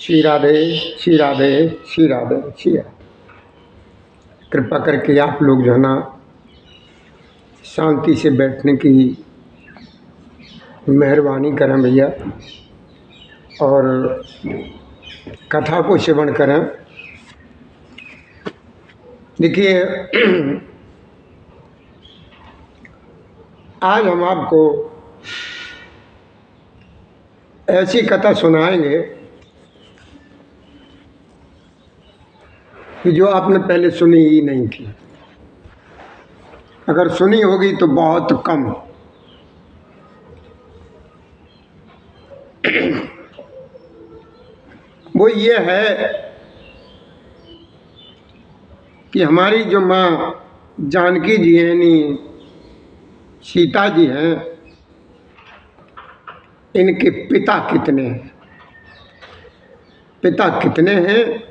श्री राधे श्री राधे श्री राधे श्री राधे। कृपा करके आप लोग जो है ना शांति से बैठने की मेहरबानी करें भैया, और कथा को श्रवण करें। देखिए आज हम आपको ऐसी कथा सुनाएंगे कि जो आपने पहले सुनी ही नहीं थी। अगर सुनी होगी तो बहुत कम। वो ये है कि हमारी जो माँ जानकी जी हैं, यानी सीता जी हैं, इनके पिता कितने हैं, पिता कितने हैं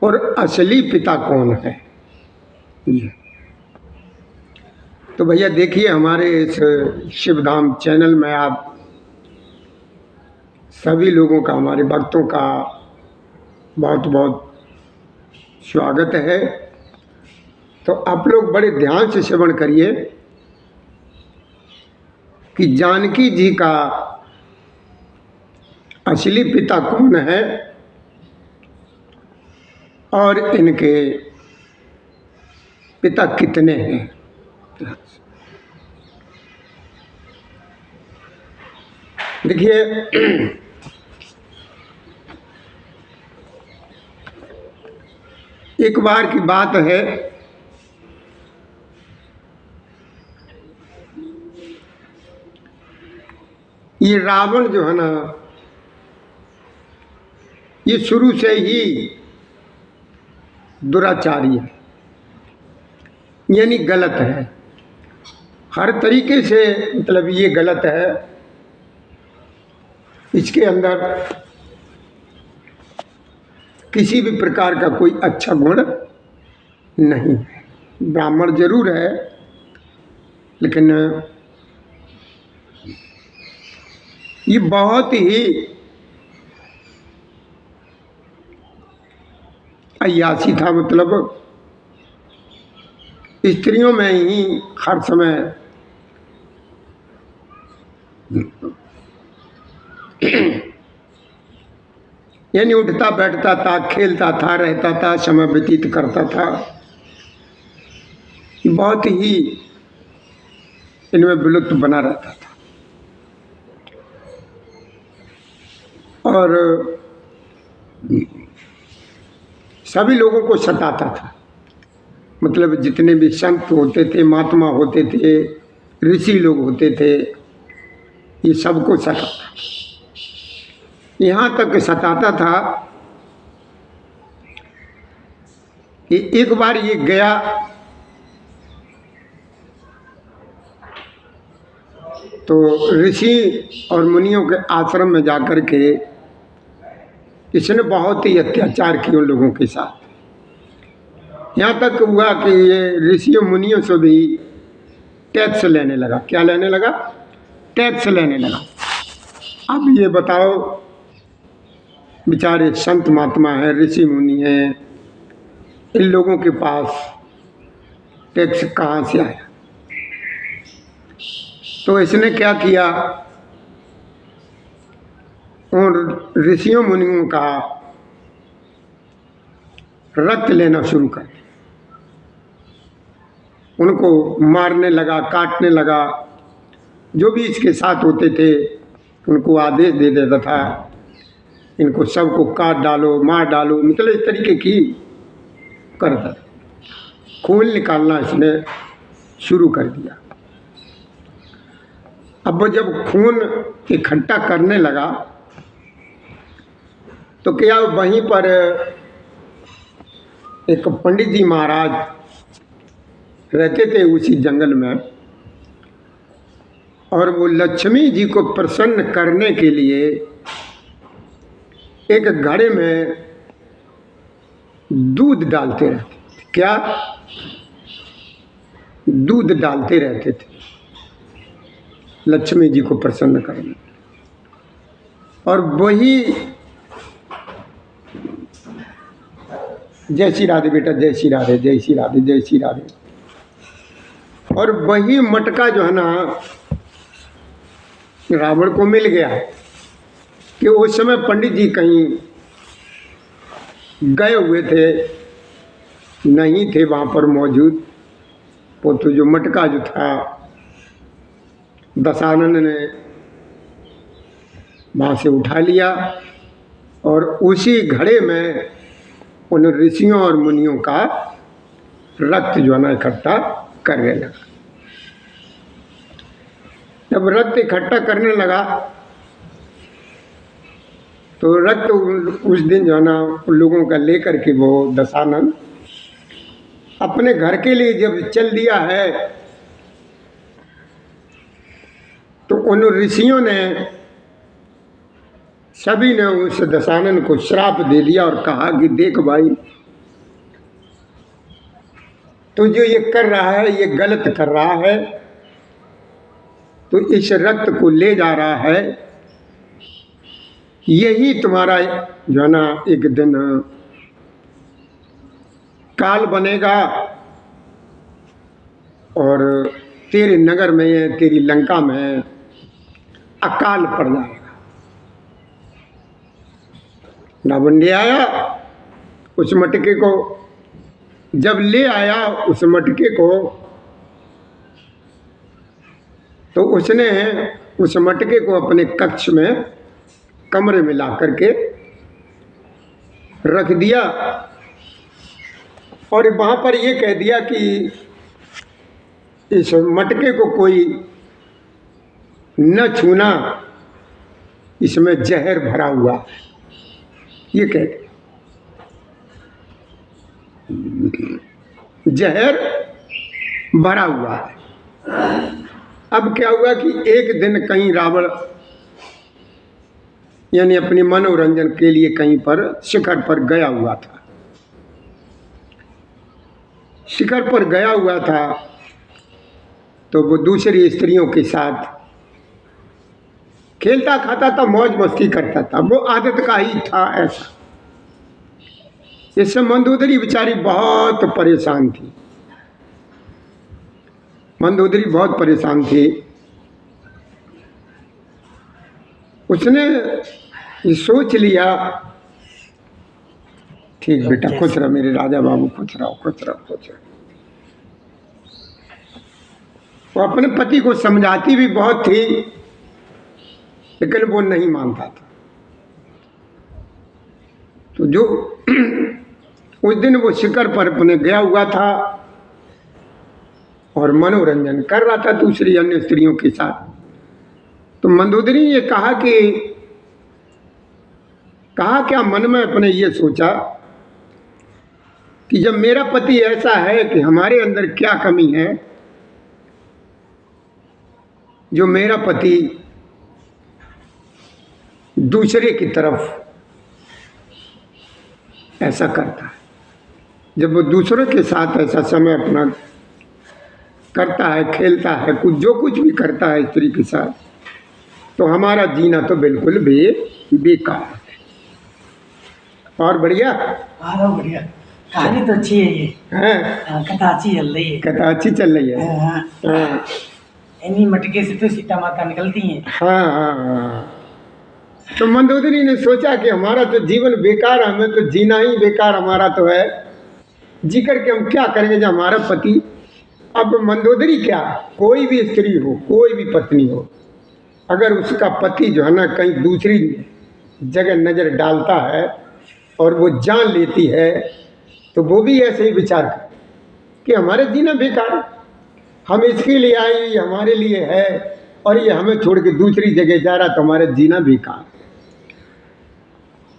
और असली पिता कौन है। तो भैया देखिए, हमारे इस शिवधाम चैनल में आप सभी लोगों का, हमारे भक्तों का बहुत बहुत स्वागत है। तो आप लोग बड़े ध्यान से श्रवण करिए कि जानकी जी का असली पिता कौन है और इनके पिता कितने हैं। देखिए एक बार की बात है, ये रावण जो है ना, ये शुरू से ही दुराचारी है, यानी गलत है हर तरीके से। मतलब ये गलत है, इसके अंदर किसी भी प्रकार का कोई अच्छा गुण नहीं है। ब्राह्मण जरूर है, लेकिन ये बहुत ही अय्यासी था। मतलब स्त्रियों में ही हर समय यानी उठता बैठता था, खेलता था, रहता था, समय व्यतीत करता था। बहुत ही इनमें विलुप्त बना रहता था और सभी लोगों को सताता था। मतलब जितने भी संत होते थे, महात्मा होते थे, ऋषि लोग होते थे, ये सबको सताता। यहाँ तक सताता था कि एक बार ये गया तो ऋषि और मुनियों के आश्रम में जाकर के इसने बहुत ही अत्याचार किए उन लोगों के साथ। यहाँ तक हुआ कि ये ऋषियों मुनियों से भी टैक्स लेने लगा। क्या लेने लगा? टैक्स लेने लगा। अब ये बताओ, बेचारे संत महात्मा हैं, ऋषि मुनि हैं, इन लोगों के पास टैक्स कहाँ से आया? तो इसने क्या किया, और ऋषियों मुनियों का रक्त लेना शुरू कर दिया। उनको मारने लगा, काटने लगा। जो भी इसके साथ होते थे उनको आदेश दे देता था, इनको सबको काट डालो, मार डालो। मतलब इस तरीके की करता था। खून निकालना इसने शुरू कर दिया। अब वो जब खून इकट्ठा करने लगा तो क्या वहीं पर एक पंडित जी महाराज रहते थे उसी जंगल में, और वो लक्ष्मी जी को प्रसन्न करने के लिए एक घड़े में दूध डालते रहते थे। क्या? दूध डालते रहते थे लक्ष्मी जी को प्रसन्न करने। और वही जय श्री राधे बेटा, जय श्री राधे, जय श्री राधे, जय श्री राधे। और वही मटका जो है ना रावण को मिल गया कि उस समय पंडित जी कहीं गए हुए थे, नहीं थे वहाँ पर मौजूद। वो तो जो मटका जो था दशानन ने वहाँ से उठा लिया और उसी घड़े में उन ऋषियों और मुनियों का रक्त जो है ना इकट्ठा करने लगा। जब रक्त इकट्ठा करने लगा तो रक्त उस दिन जो है ना उन लोगों का लेकर के वो दशानन अपने घर के लिए जब चल दिया है तो उन ऋषियों ने सभी ने उस दशानन को श्राप दे दिया और कहा कि देख भाई, तो जो ये कर रहा है ये गलत कर रहा है, तो इस रक्त को ले जा रहा है, यही तुम्हारा जो है ना एक दिन काल बनेगा और तेरे नगर में, तेरी लंका में अकाल पड़ जाएगा। रावण ले आया उस मटके को, जब ले आया उस मटके को तो उसने उस मटके को अपने कक्ष में, कमरे में ला करके रख दिया और वहाँ पर ये कह दिया कि इस मटके को कोई न छूना, इसमें जहर भरा हुआ है, ये कह दिया। जहर भरा हुआ है। अब क्या हुआ कि एक दिन कहीं रावण यानी अपने मनोरंजन के लिए कहीं पर शिखर पर गया हुआ था। शिखर पर गया हुआ था तो वो दूसरी स्त्रियों के साथ खेलता खाता था, मौज मस्ती करता था, वो आदत का ही था ऐसा। इससे मंदोदरी बेचारी बहुत परेशान थी। मंदोदरी बहुत परेशान थी। उसने ये सोच लिया, ठीक बेटा, खुश रहो मेरे राजा बाबू, खुश रहो, खुश रहो, खुश रहो। वो अपने पति को समझाती भी बहुत थी लेकिन वो नहीं मानता था। तो जो उस दिन वो शिखर पर अपने गया हुआ था और मनोरंजन कर रहा था दूसरी अन्य स्त्रियों के साथ। तो मंदोदरी ने कहा क्या मन में अपने ये सोचा कि जब मेरा पति ऐसा है कि हमारे अंदर क्या कमी है जो मेरा पति दूसरे की तरफ ऐसा करता है। जब वो दूसरों के साथ ऐसा समय अपना करता है, खेलता है, जो कुछ भी करता है स्त्री के साथ, तो हमारा जीना तो बिल्कुल भी बेकार है। और बढ़िया, बढ़िया कहानी तो अच्छी है। ये कथा अच्छी चल रही है, कथा अच्छी चल रही है। हाँ, इन्हीं मटके से तो सीता माता निकलती हैं। हाँ। तो मंदोदरी ने सोचा कि हमारा तो जीवन बेकार, हमें तो जीना ही बेकार हमारा तो है, जी करके हम क्या करेंगे जब हमारा पति। अब मंदोदरी क्या, कोई भी स्त्री हो, कोई भी पत्नी हो, अगर उसका पति जो है ना कहीं दूसरी जगह नज़र डालता है और वो जान लेती है तो वो भी ऐसे ही विचार कर कि हमारे जीना बेकार है, हम इसके लिए आए, ये हमारे लिए है और ये हमें छोड़ के दूसरी जगह जा रहा, तो हमारा जीना बेकार।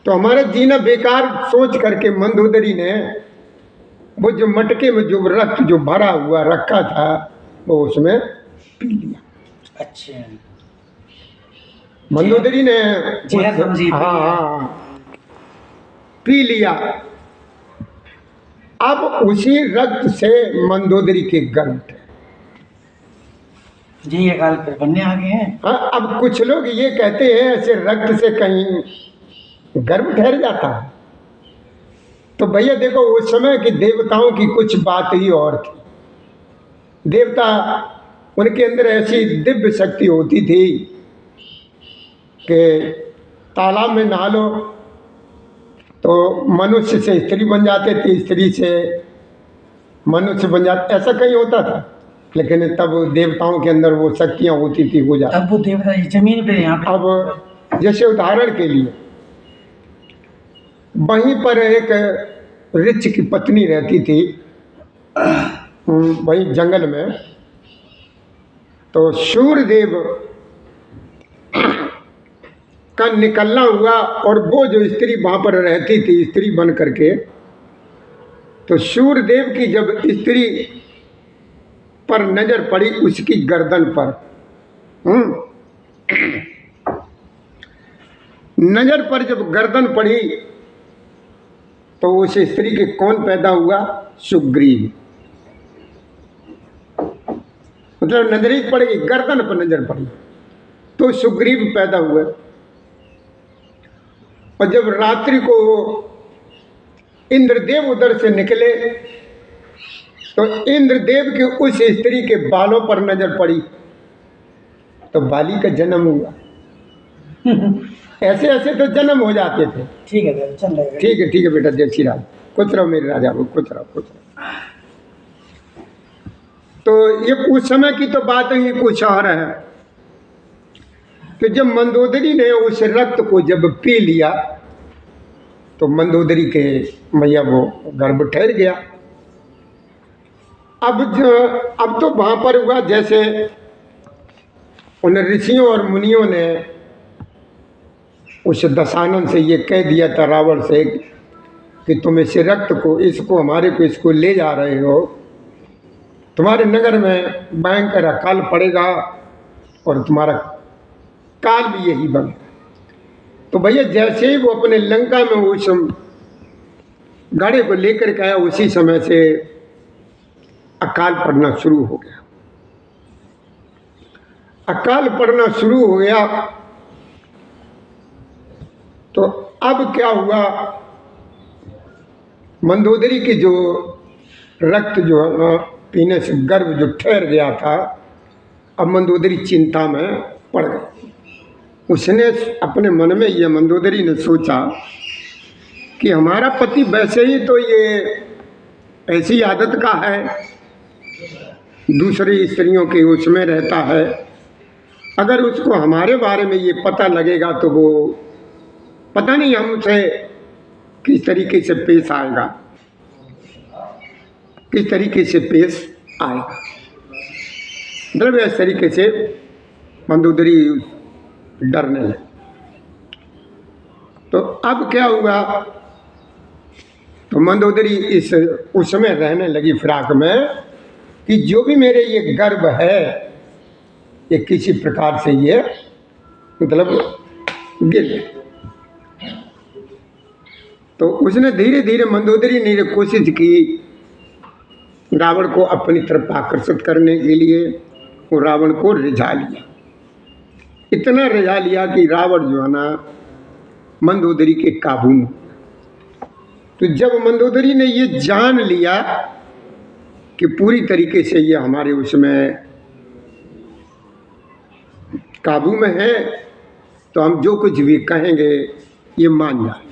तो हमारा जीना बेकार सोच करके मंदोदरी ने वो जो मटके में जो रक्त जो भरा हुआ रखा था वो उसमें पी लिया। अच्छा, मंदोदरी ने हाँ, पी लिया। अब उसी रक्त से मंदोदरी के गर्भ थे। जी अकाल फिर बनने आ गए हैं। हाँ, अब कुछ लोग ये कहते हैं ऐसे रक्त से कहीं गर्भ ठहर जाता है। तो भैया देखो, उस समय की देवताओं की कुछ बात ही और थी। देवता, उनके अंदर ऐसी दिव्य शक्ति होती थी कि तालाब में नहा लो तो मनुष्य से स्त्री बन जाते थे, स्त्री से मनुष्य बन जाते, ऐसा कहीं होता था। लेकिन तब देवताओं के अंदर वो शक्तियाँ होती थी, हो जाती। अब वो देवता जमीन पे यहाँ पे। अब जैसे उदाहरण के लिए, वहीं पर एक ऋच की पत्नी रहती थी, वहीं जंगल में। तो सूर्यदेव का निकलना हुआ और वो जो स्त्री वहाँ पर रहती थी स्त्री बन करके, तो सूर्यदेव की जब स्त्री पर नजर पड़ी, उसकी गर्दन पर नजर पर जब गर्दन पड़ी, तो उस स्त्री के कौन पैदा हुआ? सुग्रीव। मतलब नजर ही पड़ेगी, गर्दन पर नजर पड़ी तो सुग्रीव पैदा हुए। और जब रात्रि को इंद्रदेव उधर से निकले, तो इंद्रदेव के उस स्त्री के बालों पर नजर पड़ी, तो बाली का जन्म हुआ। ऐसे ऐसे तो जन्म हो जाते थे। ठीक है सर, चल रहा ठीक है बेटा, जय श्री राम। कुछ रहो मेरे राजा, वो कुछ रहो। तो ये उस समय की तो बात ही कुछ और है कि जब मंदोदरी ने उस रक्त को जब पी लिया, तो मंदोदरी के मैया वो गर्भ ठहर गया। अब तो वहाँ पर हुआ जैसे उन ऋषियों और मुनियों ने उस दशानन से ये कह दिया था, रावण से, कि तुम इस रक्त को, इसको हमारे को, इसको ले जा रहे हो, तुम्हारे नगर में भयंकर अकाल पड़ेगा और तुम्हारा काल भी यही बनेगा। तो भैया जैसे ही वो अपने लंका में उस घड़े को लेकर के आया, उसी समय से अकाल पड़ना शुरू हो गया। अकाल पड़ना शुरू हो गया तो अब क्या हुआ, मंदोदरी की जो रक्त जो पीने से गर्भ जो ठहर गया था, अब मंदोदरी चिंता में पड़ गई। उसने अपने मन में, ये मंदोदरी ने सोचा कि हमारा पति वैसे ही तो ये ऐसी आदत का है, दूसरी स्त्रियों के उसमें रहता है, अगर उसको हमारे बारे में ये पता लगेगा तो वो पता नहीं हमसे किस तरीके से पेश आएगा, किस तरीके से पेश आएगा। मतलब इस तरीके से मंदोदरी डरने लगे। तो अब क्या हुआ, तो मंदोदरी उस समय रहने लगी फिराक में कि जो भी मेरे ये गर्भ है, ये किसी प्रकार से ये मतलब गिर जाए। तो उसने धीरे धीरे, मंदोदरी ने कोशिश की रावण को अपनी तरफ आकर्षित करने के लिए, वो रावण को रिझा लिया। इतना रिझा लिया कि रावण जो है ना मंदोदरी के काबू में। तो जब मंदोदरी ने ये जान लिया कि पूरी तरीके से ये हमारे उसमें काबू में है, तो हम जो कुछ भी कहेंगे ये मान जाए।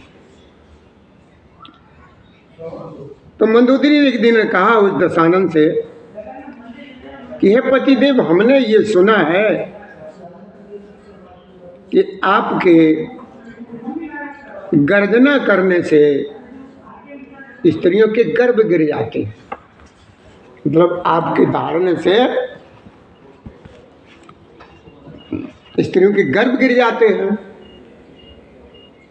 तो मंदोदरी ने एक दिन कहा उस दशानन से कि हे पतिदेव, हमने ये सुना है कि आपके गर्जना करने से स्त्रियों के गर्भ गिर जाते हैं, मतलब आपके धारने से स्त्रियों के गर्भ गिर जाते हैं।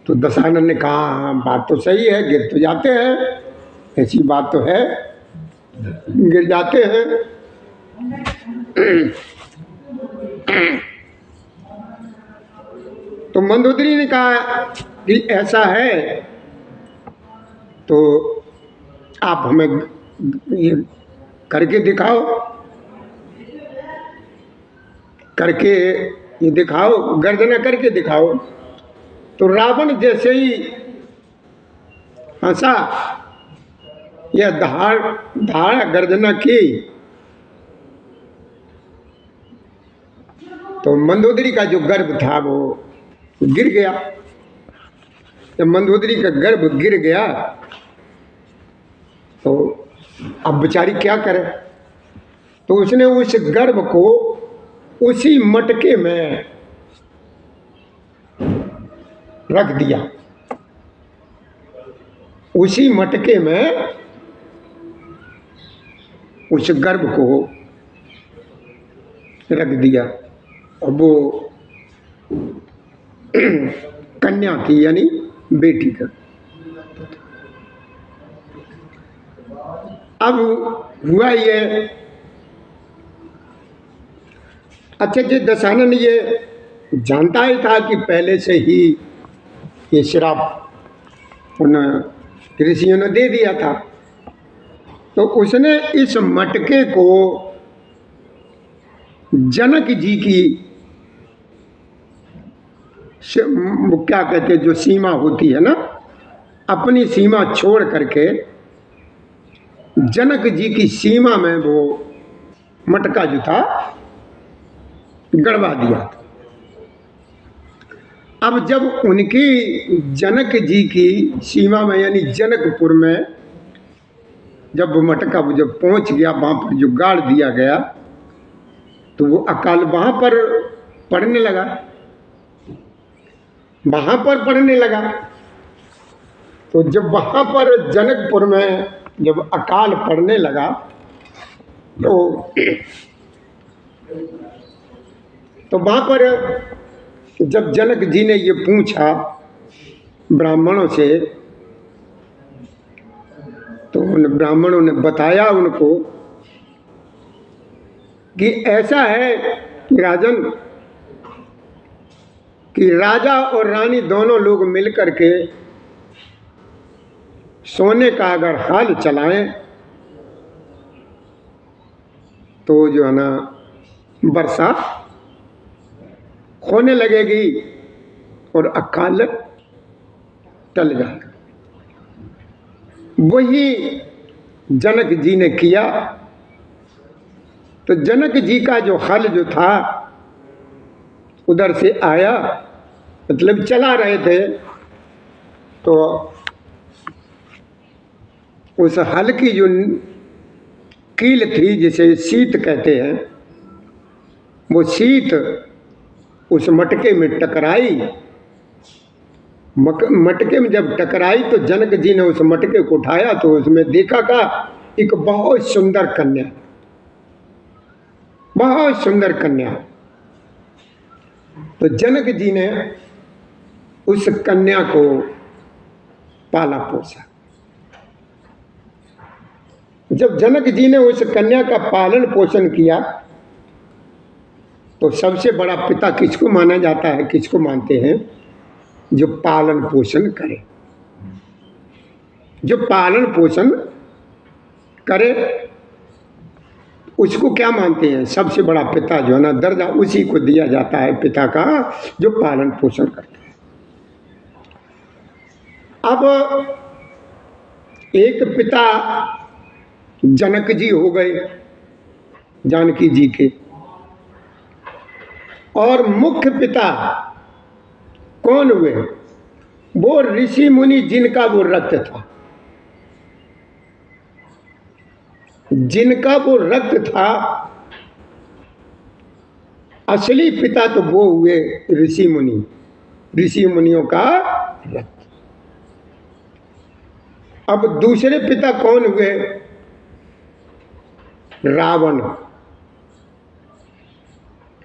तो दशानन ने कहा हाँ बात तो सही है, गिर तो जाते हैं, ऐसी बात तो है, गिर जाते हैं। तो मंदोदरी ने कहा कि ऐसा है तो आप हमें ये करके दिखाओ। करके ये दिखाओ, गर्जना करके दिखाओ। तो रावण जैसे ही हंसा, यह धाड़ गर्जना की, तो मंदोदरी का जो गर्भ था वो गिर गया। जब मंदोदरी का गर्भ गिर गया तो अब बेचारी क्या करे, तो उसने उस गर्भ को उसी मटके में रख दिया, उसी मटके में उस गर्भ को रख दिया। और वो कन्या की यानी बेटी का। अब हुआ ये, अच्छा जी दशानन ये जानता ही था कि पहले से ही ये श्राप उन ऋषियों ने दे दिया था, तो उसने इस मटके को जनक जी की क्या कहते जो सीमा होती है ना, अपनी सीमा छोड़ करके जनक जी की सीमा में वो मटका जो था गड़वा दिया था। अब जब उनकी जनक जी की सीमा में यानी जनकपुर में जब वो मटका जब पहुंच गया, वहाँ पर जो गाड़ दिया गया, तो वो अकाल वहाँ पर पड़ने लगा, वहाँ पर पड़ने लगा। तो जब वहाँ पर जनकपुर में जब अकाल पड़ने लगा, तो वहाँ पर जब जनक जी ने ये पूछा ब्राह्मणों से, तो उन ब्राह्मणों ने बताया उनको कि ऐसा है कि राजन, कि राजा और रानी दोनों लोग मिलकर के सोने का अगर हाल चलाएं तो जो है ना वर्षा होने लगेगी और अकाल टल जाएगा। वही जनक जी ने किया। तो जनक जी का जो हल जो था उधर से आया, मतलब चला रहे थे, तो उस हल की जो कील थी जिसे शीत कहते हैं, वो शीत उस मटके में टकराई। मटके में जब टकराई तो जनक जी ने उस मटके को उठाया तो उसमें देखा का एक बहुत सुंदर कन्या, बहुत सुंदर कन्या। तो जनक जी ने उस कन्या को पाला पोसा। जब जनक जी ने उस कन्या का पालन पोषण किया तो सबसे बड़ा पिता किसको माना जाता है, किसको मानते हैं? जो पालन पोषण करे, जो पालन पोषण करे उसको क्या मानते हैं? सबसे बड़ा पिता जो है ना, दर्जा उसी को दिया जाता है पिता का, जो पालन पोषण करता है। अब एक पिता जनक जी हो गए जानकी जी के, और मुख्य पिता कौन हुए? वो ऋषि मुनि जिनका वो रक्त था, जिनका वो रक्त था, असली पिता तो वो हुए ऋषि मुनि, ऋषि मुनियों का रक्त। अब दूसरे पिता कौन हुए? रावण।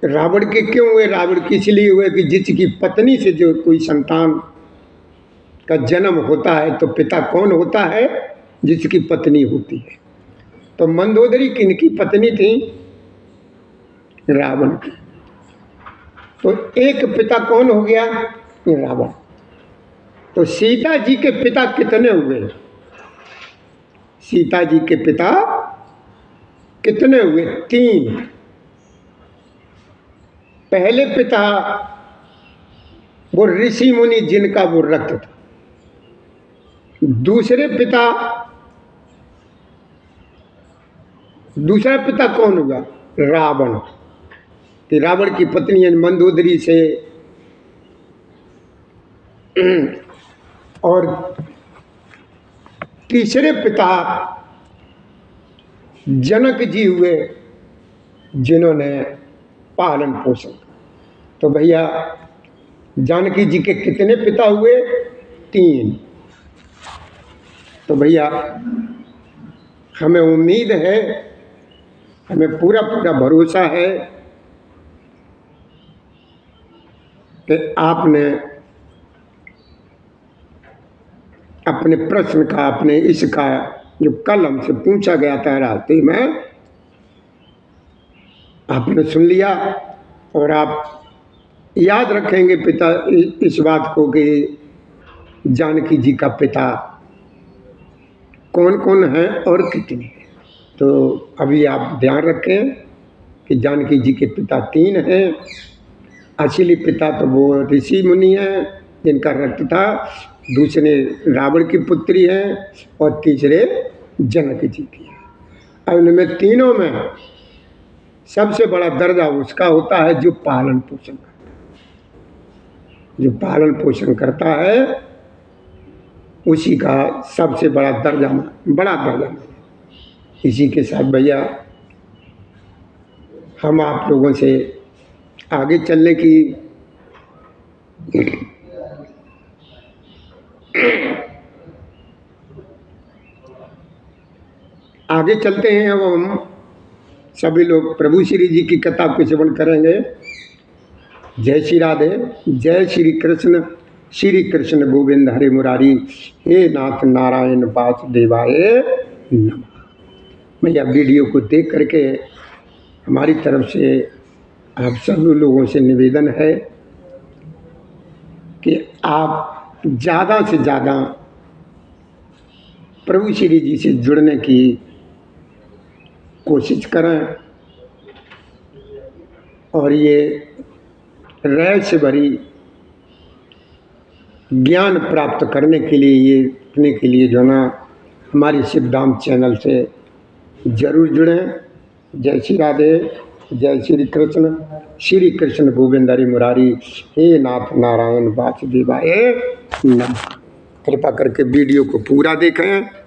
रावण के क्यों हुए? रावण के इसलिए हुए कि जिसकी पत्नी से जो कोई संतान का जन्म होता है तो पिता कौन होता है? जिसकी पत्नी होती है। तो मंदोदरी किनकी पत्नी थी? रावण की। तो एक पिता कौन हो गया? रावण। तो सीता जी के पिता कितने हुए? सीता जी के पिता कितने हुए? 3। पहले पिता वो ऋषि मुनि जिनका वो रक्त था, दूसरा पिता कौन हुआ? रावण, कि रावण की पत्नी मंदोदरी से, और तीसरे पिता जनक जी हुए जिन्होंने पालन पोषण। तो भैया जानकी जी के कितने पिता हुए? 3। तो भैया हमें उम्मीद है, हमें पूरा भरोसा है कि आपने अपने प्रश्न का, अपने इसका जो कल हमसे पूछा गया था रास्ते में, आपने सुन लिया और आप याद रखेंगे पिता इस बात को कि जानकी जी का पिता कौन कौन है और कितने हैं। तो अभी आप ध्यान रखें कि जानकी जी के पिता 3 हैं। असली पिता तो वो ऋषि मुनि हैं जिनका रक्त था, दूसरे रावण की पुत्री हैं और तीसरे जनक जी की। अब इनमें तीनों में सबसे बड़ा दर्जा उसका होता है जो पालन पोषण करता है। जो पालन पोषण करता है उसी का सबसे बड़ा दर्जा। इसी के साथ भैया हम आप लोगों से आगे चलने की आगे चलते हैं। अब हम सभी लोग प्रभु श्री जी की कथा को श्रवण करेंगे। जय श्री राधे, जय श्री कृष्ण गोविंद हरे मुरारी, हे नाथ नारायण वासुदेवाय नमः। भैया वीडियो को देख करके हमारी तरफ से आप सभी लोगों से निवेदन है कि आप ज़्यादा से ज़्यादा प्रभु श्री जी से जुड़ने की कोशिश करें और ये रहस्य भरी ज्ञान प्राप्त करने के लिए जो ना हमारी सिद्धांत चैनल से जरूर जुड़ें। जय श्री राधे, जय श्री कृष्ण गोविंद हरि मुरारी, हे नाथ नारायण वासुदेवाय नमः। कृपा करके वीडियो को पूरा देखें।